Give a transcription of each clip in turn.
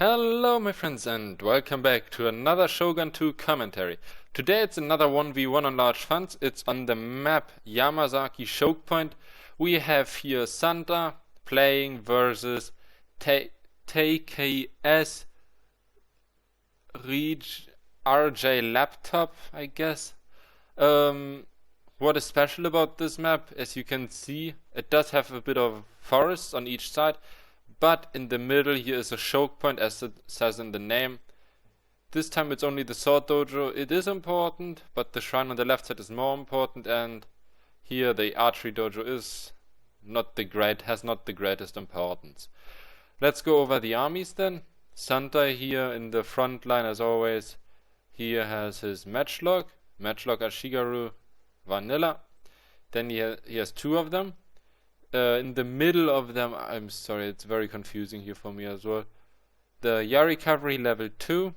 Hello my friends and welcome back to another Shogun 2 commentary. Today it's another 1v1 on large funds. It's on the map Yamazaki Choke Point. We have here Santa playing versus TKS RJ Laptop, I guess. What is special about this map? As you can see, it does have a bit of forest on each side. But in the middle here is a choke point, as it says in the name. This time it's only the sword dojo. It is important, but the shrine on the left side is more important, and here the archery dojo is has not the greatest importance. Let's go over the armies then. Santa here in the front line as always. Here has his matchlock Ashigaru Vanilla. Then he has two of them. In the middle of them, I'm sorry, it's very confusing here for me as well. The Yari Cavalry level 2,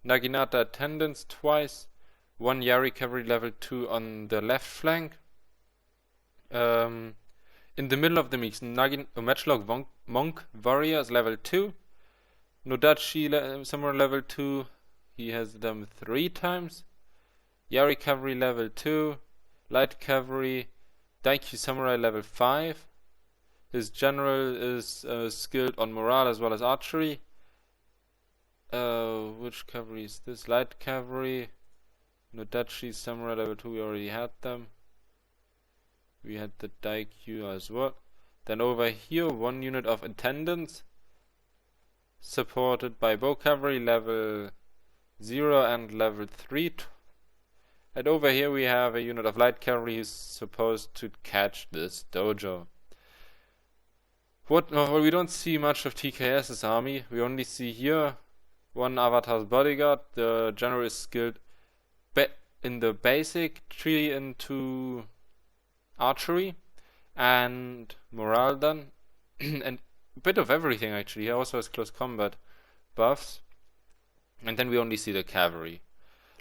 Naginata attendants twice, one Yari Cavalry level 2 on the left flank. In the middle of them is Matchlock Monk Warriors level 2, Nodachi Samurai level 2, he has them 3 times, Yari Cavalry level 2, Light Cavalry, Daikyu Samurai level 5. His general is skilled on morale as well as archery. Which cavalry is this? Light Cavalry, Nodachi Samurai level 2, we already had them. We had the Daikyu as well. Then over here, one unit of attendants, supported by Bow Cavalry level 0 and level 3. And over here we have a unit of light cavalry who's supposed to catch this dojo. We don't see much of TKS's army. We only see here one avatar's bodyguard. The general is skilled in the basic tree into archery and morale done. And a bit of everything actually. He also has close combat buffs. And then we only see the cavalry.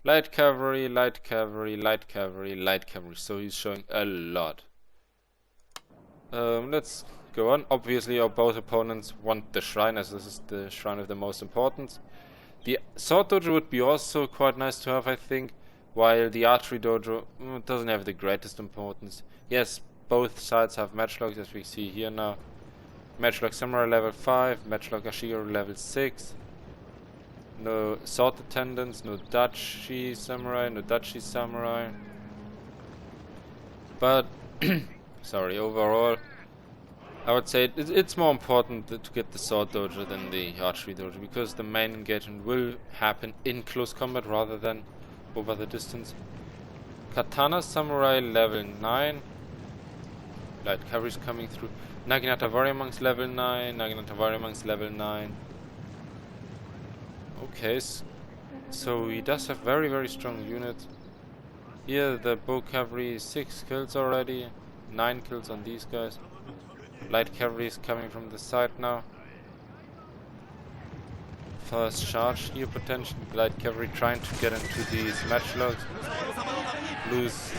Light cavalry, light cavalry, light cavalry, light cavalry. So he's showing a lot. Let's go on. Obviously, both opponents want the shrine, as this is the shrine of the most importance. The sword dojo would be also quite nice to have, I think, while the archery dojo doesn't have the greatest importance. Yes, both sides have matchlocks, as we see here now. Matchlock Samurai level 5, Matchlock Ashigaru level 6. No sword attendants, no Dachi Samurai. But, sorry, overall, I would say it's more important to get the sword dojo than the archery dojo, because the main engagement will happen in close combat rather than over the distance. Katana Samurai level 9. Light cavalry coming through. Naginata Warrior Monks level 9, Okay, so he does have very strong units. Here the bow cavalry 6 kills already, 9 kills on these guys. Light cavalry is coming from the side now. First charge here potentially. Light cavalry trying to get into these matchlocks. Lose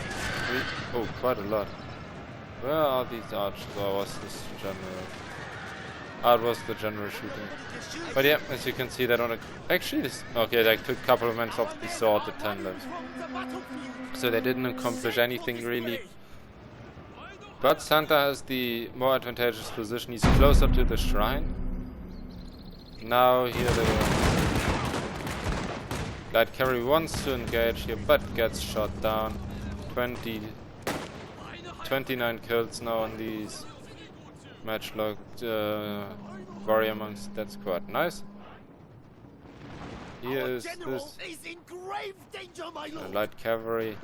3. Oh, quite a lot. Where are these archers? Or was this general? Ah, it was the general shooting. But yeah, as you can see, they don't actually they took a couple of men off the sword attendants. So they didn't accomplish anything really. But Santa has the more advantageous position. He's closer to the shrine. Now here the light cavalry wants to engage here, but gets shot down. 29 kills now on these matchlocked warrior monks. That's quite nice. Here is this light cavalry,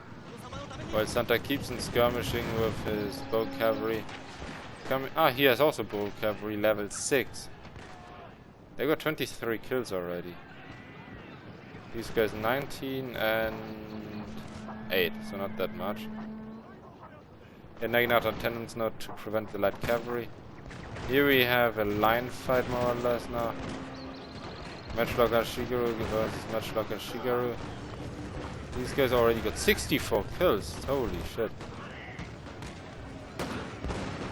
while Santa keeps on skirmishing with his bow cavalry. He has also bow cavalry level 6. They got 23 kills already. These guys 19 and 8, so not that much. And Naginata attendants now to prevent the light cavalry. Here we have a line fight more or less now. Matchlock Ashigaru versus Matchlock Ashigaru. These guys already got 64 kills. Holy shit.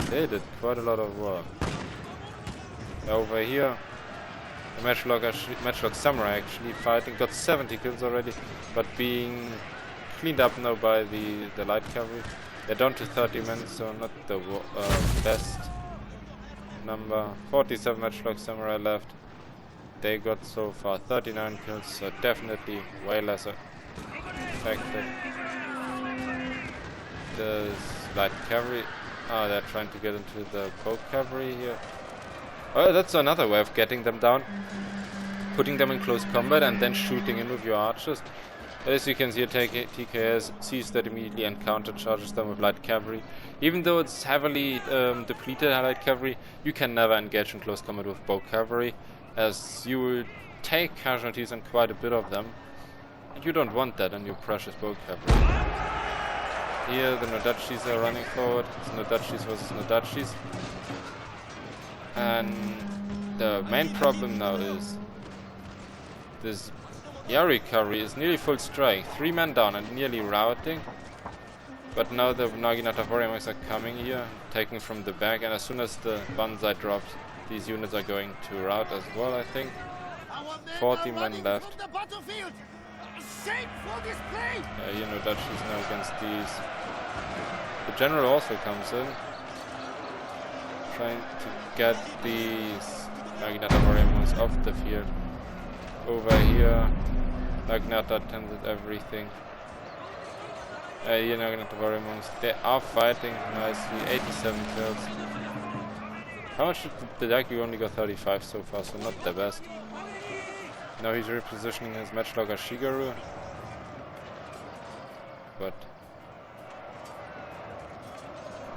They did quite a lot of work. Over here, the Matchlock Samurai actually fighting, got 70 kills already, but being cleaned up now by the light cavalry. They're down to 30 men, so not the best number. 47 Matchlock Samurai left. They got so far 39 kills, so definitely way less effective. The light cavalry, they're trying to get into the bow cavalry here. Oh, that's another way of getting them down. Putting them in close combat and then shooting in with your archers. As you can see, TKS sees that immediately and countercharges them with light cavalry. Even though it's heavily depleted light cavalry, you can never engage in close combat with bow cavalry, as you will take casualties and quite a bit of them. And you don't want that on your precious bow cavalry. Here the Nodachis are running forward. It's Nodachis versus Nodachis. And the main problem now is this Yari cavalry is nearly full strike. 3 men down and nearly routing. But now the Naginata Warriors are coming here, taking from the back, and as soon as the Banzai drops, these units are going to rout as well, I think. 40 men left. You know, Dutchies now against these. The general also comes in, trying to get these Naginata Warriors off the field. Over here, Naginata attended everything. Here Naginata Warriors, they are fighting nicely, 87 kills. How much did the deck? We only got 35 so far, so not the best. Now he's repositioning his matchlogger Shigeru. But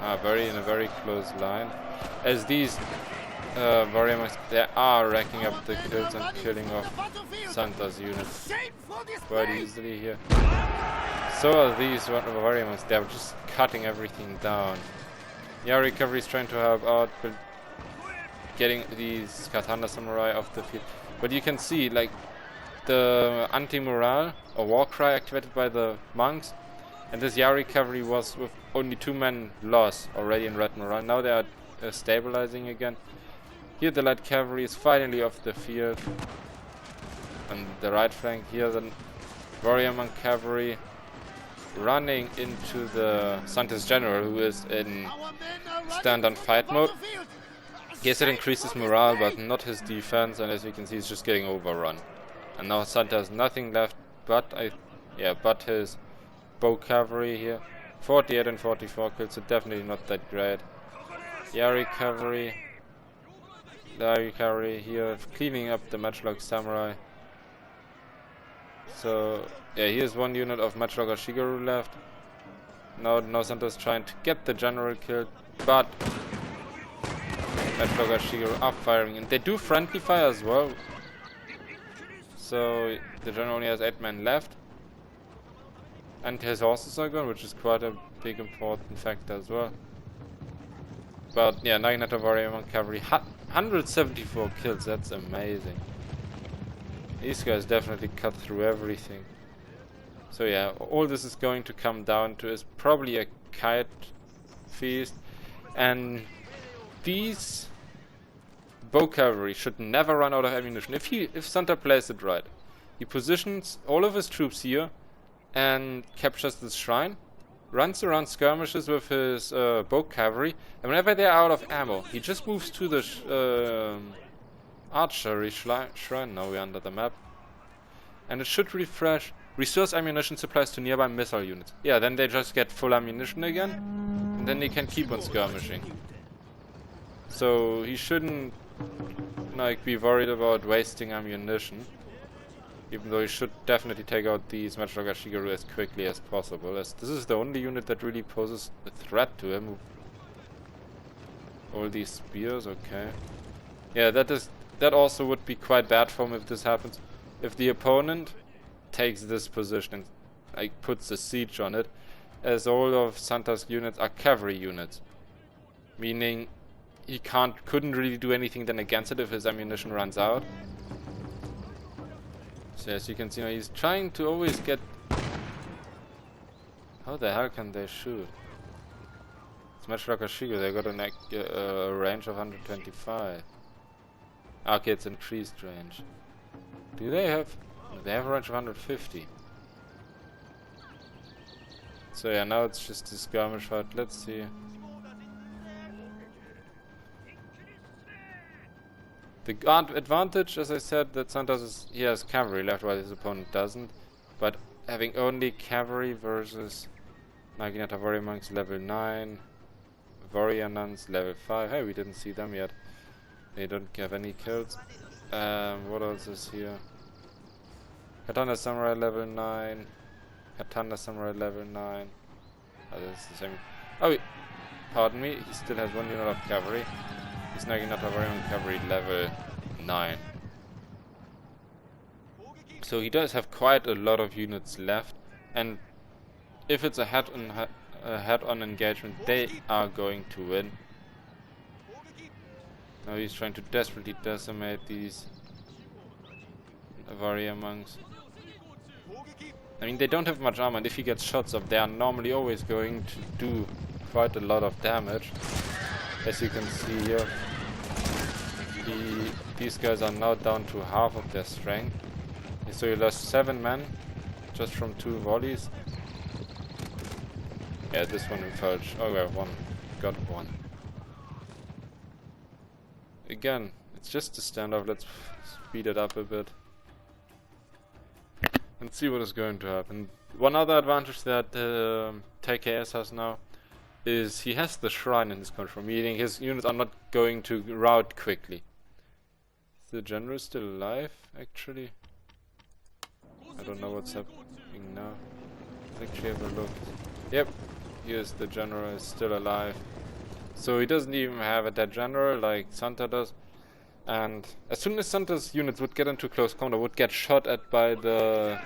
in a very close line. As these warriors, they are racking up the kills and killing off Santa's units quite easily here. So are these warriors, they're just cutting everything down. Yari cavalry is trying to help out, but getting these Katana Samurai off the field. But you can see, like, the anti-morale or war cry activated by the monks, and this Yari cavalry was with only 2 men lost already in red morale. Now they are stabilizing again. Here the light cavalry is finally off the field. On the right flank here, the warrior monk cavalry running into the Santa's general, who is in stand and fight mode. Yes, it increases morale, but not his defense, and as you can see, he's just getting overrun. And now Santa has nothing left but his bow cavalry here. 48 and 44 kills, so definitely not that great. Yari cavalry here, cleaning up the matchlock samurai. So yeah, here's one unit of matchlogger Shigeru left. Now Santa's trying to get the general killed, but matchlogger Shigeru are firing, and they do friendly fire as well. So the general only has 8 men left, and his horses are gone, which is quite a big important factor as well. But yeah, Naginata Warrior Monk Cavalry, 174 kills, that's amazing. These guys definitely cut through everything. So yeah, all this is going to come down to is probably a kite feast, and these bow cavalry should never run out of ammunition. If Santa plays it right, he positions all of his troops here and captures this shrine, runs around skirmishes with his bow cavalry, and whenever they're out of ammo, he just moves to the archery shrine. Now we're under the map, and it should refresh, restores ammunition supplies to nearby missile units. Yeah, then they just get full ammunition again, and then they can keep on skirmishing. So he shouldn't be worried about wasting ammunition, even though he should definitely take out these matchlogger Shigeru as quickly as possible, as this is the only unit that really poses a threat to him. All these spears, okay. Yeah, that also would be quite bad for him if this happens. If the opponent takes this position and puts a siege on it, as all of Santa's units are cavalry units, meaning he couldn't really do anything then against it if his ammunition runs out. So as you can see now, he's trying to always get... How the hell can they shoot? It's much like a Shigeru, they got a range of 125. Okay, it's increased range. Do they have... They have a range of 150. So yeah, now it's just a skirmish fight. Let's see. The advantage, as I said, that Santos is, he has cavalry left while his opponent doesn't. But having only cavalry versus Naginata Warrior Monks level 9, Warrior Nuns level 5. Hey, we didn't see them yet. They don't have any kills. What else is here? Katana Samurai level 9. Katana Samurai level 9. Oh, that's the same. Oh, pardon me, he still has 1 unit of cavalry. He's Naginata Warrior Monk cavalry level 9. So he does have quite a lot of units left, and if it's a head-on engagement, they are going to win. Now he's trying to desperately decimate these warrior monks. I mean, they don't have much armor, and if he gets shots off, they are normally always going to do quite a lot of damage. As you can see here, these guys are now down to half of their strength. So he lost 7 men just from 2 volleys. Yeah, this one fell. Oh, yeah, one. Got one. Again, it's just a standoff. Let's speed it up a bit and see what is going to happen. One other advantage that TKS has now is he has the shrine in his control, meaning his units are not going to rout quickly. Is the general still alive, actually? I don't know what's happening now. Let's actually have a look. Yep, here's the general, is still alive. So he doesn't even have a dead general like Santa does. And as soon as Santa's units would get into close combat, would get shot at by the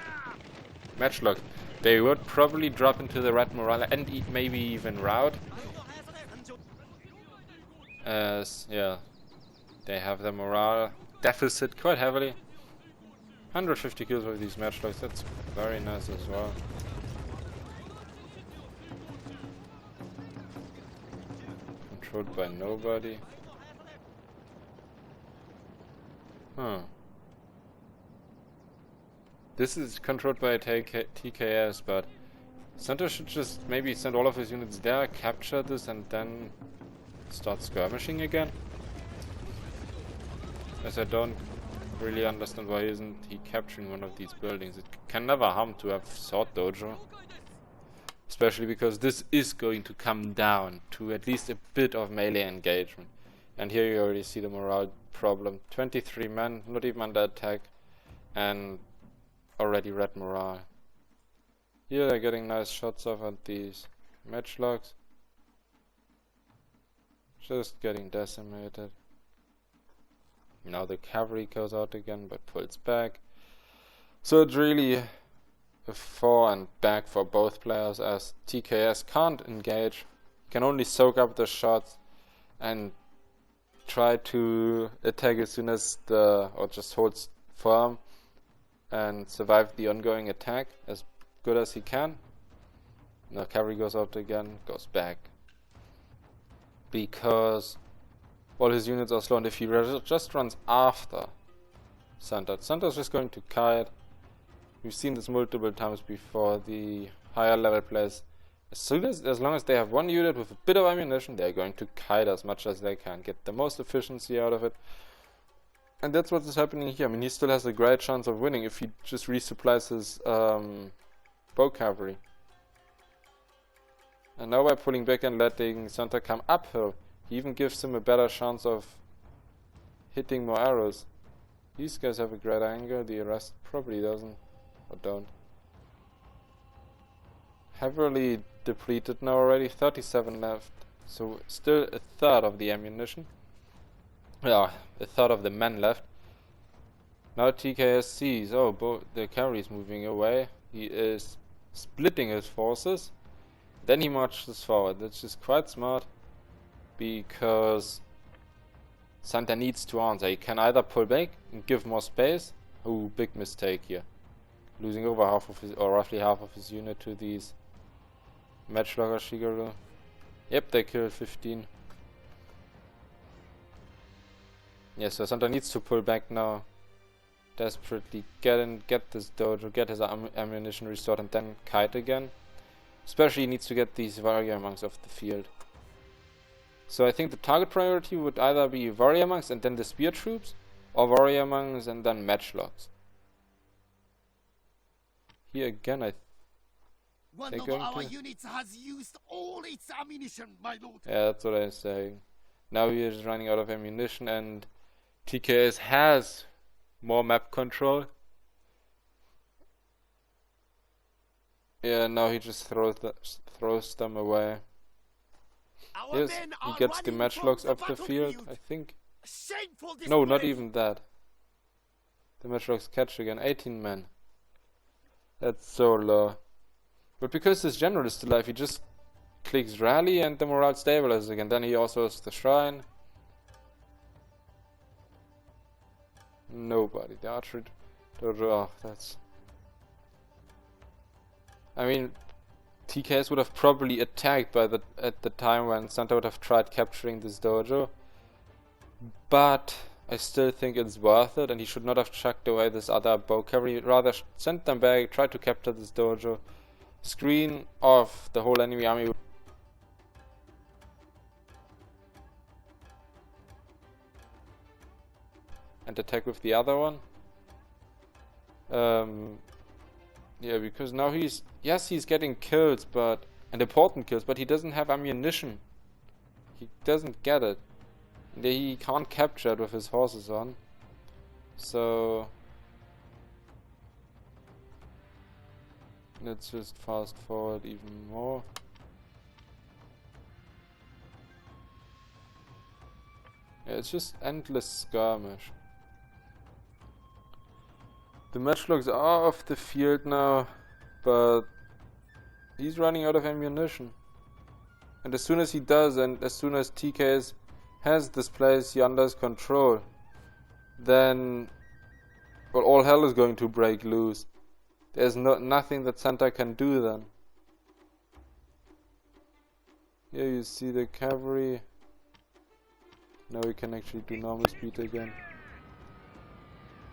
matchlock, they would probably drop into the red morale and maybe even rout. As, yeah, they have the morale deficit quite heavily. 150 kills with these matchlocks, that's very nice as well. Controlled by nobody. Huh. This is controlled by a TKS, but Santa should just maybe send all of his units there, capture this, and then start skirmishing again. As I don't really understand why isn't he capturing one of these buildings. It can never harm to have Sword Dojo. Especially because this is going to come down to at least a bit of melee engagement. And here you already see the morale problem. 23 men, not even under attack, and already red morale. Here they're getting nice shots off at these matchlocks. Just getting decimated. Now the cavalry goes out again, but pulls back. So it's really a for and back for both players, as TKS can't engage, can only soak up the shots and try to attack as soon as or just holds firm and survive the ongoing attack as good as he can. Now cavalry goes out again, goes back, because all his units are slow, and if he just runs after Santa's just going to kite. We've seen this multiple times before. The higher level players, as long as they have one unit with a bit of ammunition, they're going to kite as much as they can, get the most efficiency out of it. And that's what is happening here. I mean, he still has a great chance of winning if he just resupplies his bow cavalry. And now by pulling back and letting Santa come uphill, he even gives him a better chance of hitting more arrows. These guys have a great angle, the rest probably doesn't. Or don't. Heavily depleted now already, 37 left. So still a third of the ammunition. Yeah, a third of the men left. Now TKS sees, oh, the cavalry is moving away. He is splitting his forces. Then he marches forward. That's just quite smart, because Santa needs to answer. He can either pull back and give more space. Oh, big mistake here. Losing over half of his, or roughly half of his unit to these matchlocker Shigeru. Yep, they killed 15. Yeah, so Santa needs to pull back now. Desperately get this dojo, get his ammunition restored, and then kite again. Especially he needs to get these warrior monks off the field. So I think the target priority would either be warrior monks and then the spear troops, or warrior monks and then matchlocks. Here again, One of our units has used all its ammunition, my lord. Yeah, that's what I'm saying. Now he is running out of ammunition, and TKS has more map control. Yeah, now he just throws them away. Yes, he gets the matchlocks off the field, I think. No, not even that. The matchlocks catch again, 18 men. That's so low. But because this general is still alive, he just clicks rally and the morale stabilizes again. Then he also has the shrine. Nobody. The archery dojo. Oh, that's... I mean, TKS would have probably attacked at the time when Santa would have tried capturing this dojo. But I still think it's worth it, and he should not have chucked away this other bow cavalry. Rather send them back, try to capture this dojo, screen off the whole enemy army. And attack with the other one. Yeah, because now he's getting kills, and important kills, but he doesn't have ammunition. He doesn't get it. And he can't capture it with his horses on. So let's just fast forward even more. Yeah, it's just endless skirmish. The matchlocks are off the field now, but he's running out of ammunition. And as soon as he does, and as soon as TKS has this place under his control, then, well, all hell is going to break loose. There's nothing that Santa can do then. Here you see the cavalry. Now we can actually do normal speed again.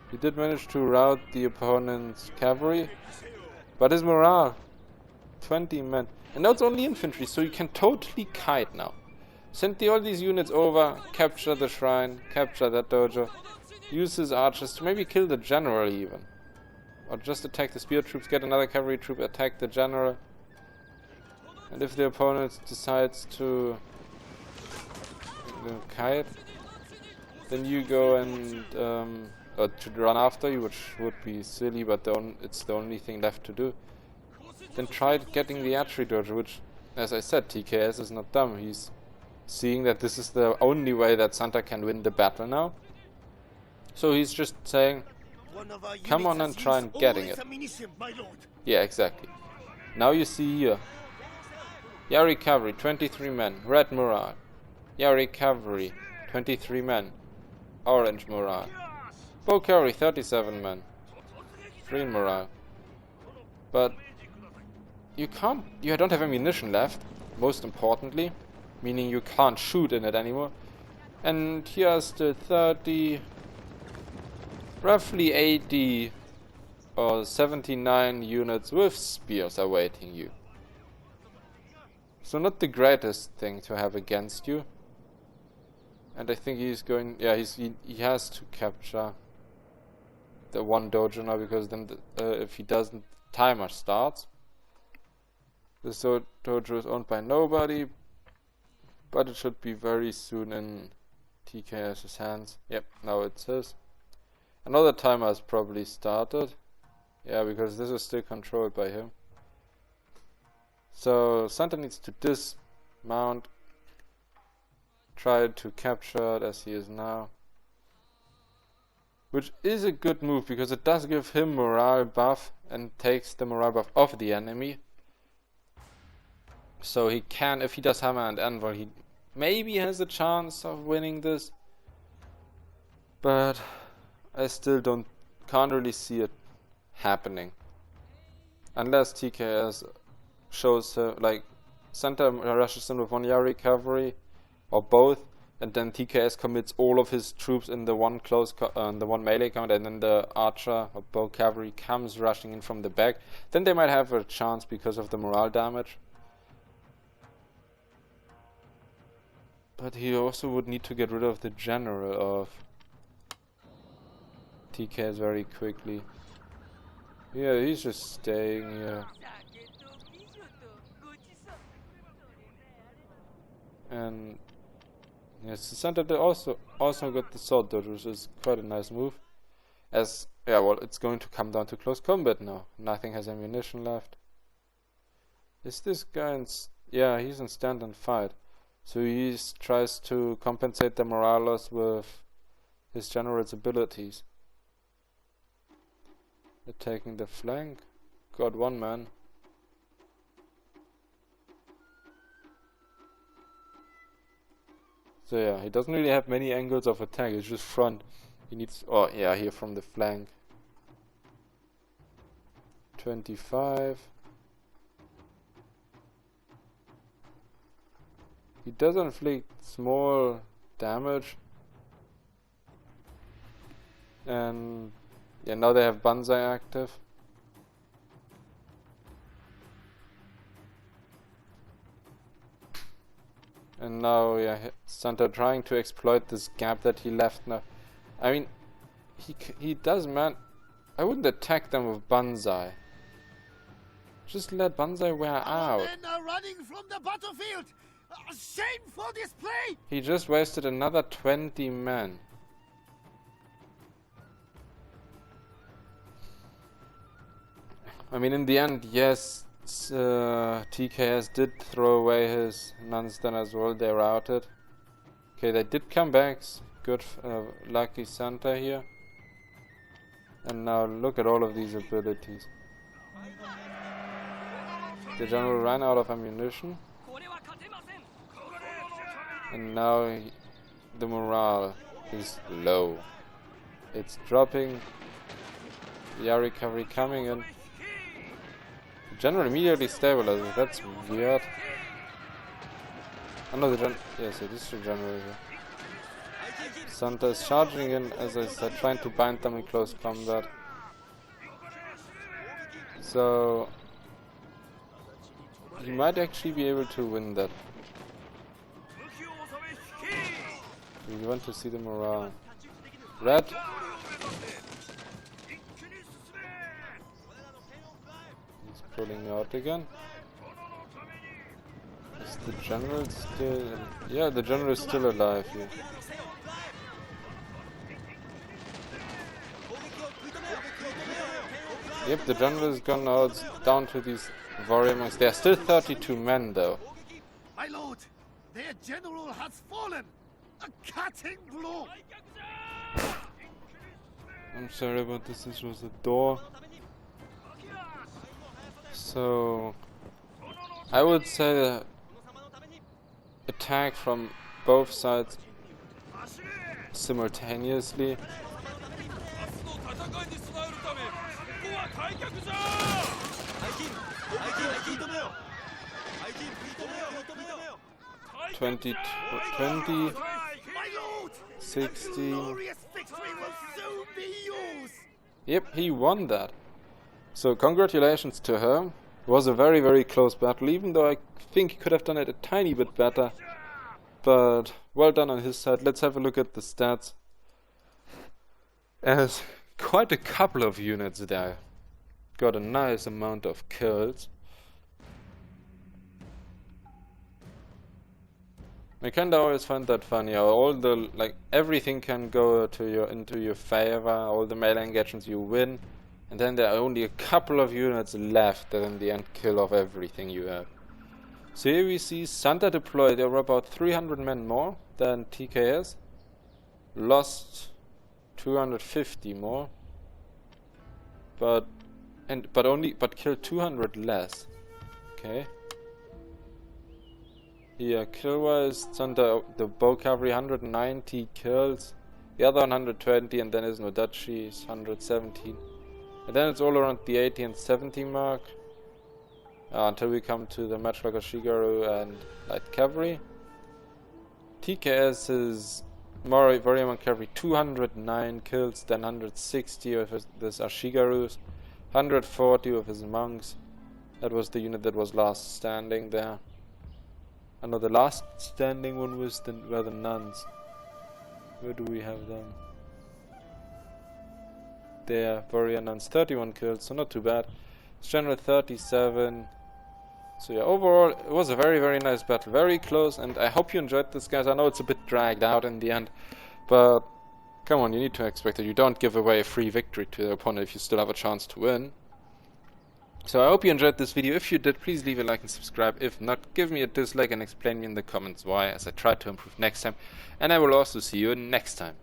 He did manage to rout the opponent's cavalry, but his morale, 20 men. And now it's only infantry, so you can totally kite now. Send all these units over, capture the shrine, capture that dojo, use his archers to maybe kill the general even. Or just attack the spear troops, get another cavalry troop, attack the general. And if the opponent decides to kite, then you go and to run after you, which would be silly, but it's the only thing left to do. Then try getting the archery dojo, which, as I said, TKS is not dumb. He's seeing that this is the only way that Santa can win the battle now. So he's just saying, come on and try and getting it. Yeah, exactly. Now you see here, Yari cavalry, 23 men, red morale. Yari cavalry, 23 men, orange morale. Bow cavalry, 37 men, green morale. But you don't have ammunition left, most importantly, meaning you can't shoot in it anymore. And here's still 30, roughly 80 or 79 units with spears awaiting you. So not the greatest thing to have against you. And I think he's going, yeah, he has to capture the one dojo now, because then if he doesn't, the timer starts. This dojo is owned by nobody, but it should be very soon in TKS's hands. Yep, now it says. Another timer has probably started. Yeah, because this is still controlled by him. So Santa needs to dismount, try to capture it as he is now. Which is a good move, because it does give him morale buff and takes the morale buff off the enemy. So he can, if he does hammer and anvil, he maybe has a chance of winning this. But I still can't really see it happening. Unless TKS shows like Santa rushes in with one Yari cavalry, or both, and then TKS commits all of his troops in the one the one melee combat, and then the archer or bow cavalry comes rushing in from the back. Then they might have a chance because of the morale damage. But he also would need to get rid of the general of TKS very quickly. Yeah, he's just staying here. And yes, the center they also got the sword dodge, which is quite a nice move. As yeah, well, it's going to come down to close combat now. Nothing has ammunition left. Is this guy in? Yeah, he's in stand and fight. So he tries to compensate the morale loss with his general's abilities. Attacking the flank. Got one man. So yeah, he doesn't really have many angles of attack, it's just front. He needs... oh yeah, here from the flank. 25. He does inflict small damage. And yeah, now they have Banzai active. And now, yeah, Santa trying to exploit this gap that he left now. I mean, he does, man. I wouldn't attack them with Banzai. Just let Banzai wear out. Men are running from the battlefield. Shameful display. He just wasted another 20 men. I mean, in the end, yes, TKS did throw away his non-stun as well. They routed. Okay, they did come back. Good, lucky Santa here. And now look at all of these abilities. The general ran out of ammunition. And now the morale is low. It's dropping. Yari cavalry coming in. The general immediately stabilizes. That's weird. Oh no, the general. Yes, it is the general here. Santa is charging in, as I said, trying to bind them in close combat. So he might actually be able to win that. We want to see the morale. Red. He's pulling out again. Is the general still... yeah, the general is still alive here. Yep, the general is gone now. It's down to these warrior monks. There are still 32 men though. My lord, their general has fallen. A cutting blow. I'm sorry about this. This was a door. So I would say attack from both sides simultaneously. Twenty, 16. Yep, he won that. So congratulations to him. It was a very, very close battle, even though I think he could have done it a tiny bit better. But well done on his side. Let's have a look at the stats. As quite a couple of units there. Got a nice amount of kills. I kinda always find that funny, how all the, like, everything can go to into your favor, all the melee engagements you win, and then there are only a couple of units left that in the end kill off everything you have. So here we see Santa deployed. There were about 300 men more than TKS. Lost 250 more. But killed 200 less. Okay. Here, kill-wise, Santa, the bow cavalry 190 kills, the other 120, and then is Nodachi's 117. And then it's all around the 80 and 70 mark, until we come to the Matchlocker Shigaru and light cavalry. TKS is Warrior Cavalry 209 kills, then 160 with this Ashigarus, 140 with his monks. That was the unit that was last standing there. I know the last standing one were the nuns. Where do we have them? There, warrior nuns, 31 kills, so not too bad. General 37. So yeah, overall it was a very, very nice battle, very close, and I hope you enjoyed this, guys. I know it's a bit dragged out in the end, but come on, you need to expect that you don't give away a free victory to the opponent if you still have a chance to win. So I hope you enjoyed this video. If you did, please leave a like and subscribe. If not, give me a dislike and explain me in the comments why, as I try to improve next time. And I will also see you next time.